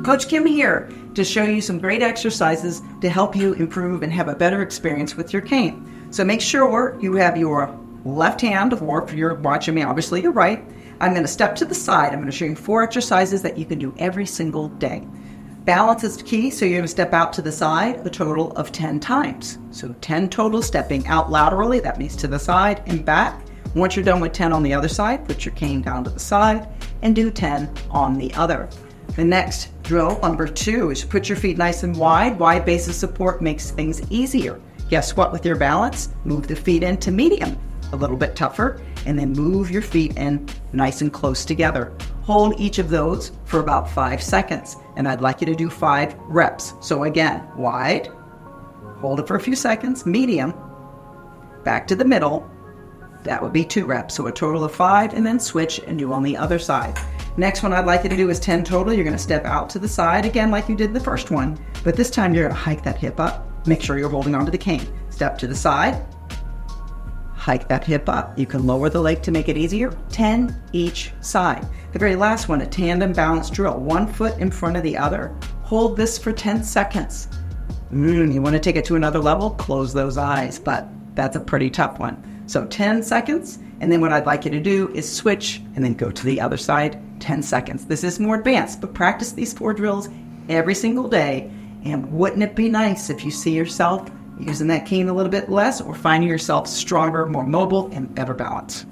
Coach Kim here to show you some great exercises to help you improve and have a better experience with your cane. So make sure you have your left hand, or if you're watching me, obviously your right. I'm going to step to the side. I'm going to show you 4 exercises that you can do every single day. Balance is key, so you're going to step out to the side a total of 10 times. So 10 total stepping out laterally, that means to the side and back. Once you're done with 10 on the other side, put your cane down to the side and do 10 on the other. The next drill, number 2, is put your feet nice and wide. Wide base of support makes things easier. Guess what? With your balance, move the feet into medium, a little bit tougher, and then move your feet in nice and close together. Hold each of those for about 5 seconds, and I'd like you to do 5 reps. So again, wide, hold it for a few seconds, medium, back to the middle. That would be 2 reps, so a total of 5, and then switch and do on the other side. Next one I'd like you to do is 10 total. You're going to step out to the side again like you did the first one, but this time you're going to hike that hip up. Make sure you're holding onto the cane. Step to the side, hike that hip up. You can lower the leg to make it easier. 10 each side. The very last one, a tandem balance drill. 1 foot in front of the other. Hold this for 10 seconds. You want to take it to another level? Close those eyes, but that's a pretty tough one. So 10 seconds, and then what I'd like you to do is switch and then go to the other side, 10 seconds. This is more advanced, but practice these 4 drills every single day. And wouldn't it be nice if you see yourself using that cane a little bit less, or finding yourself stronger, more mobile, and better balanced?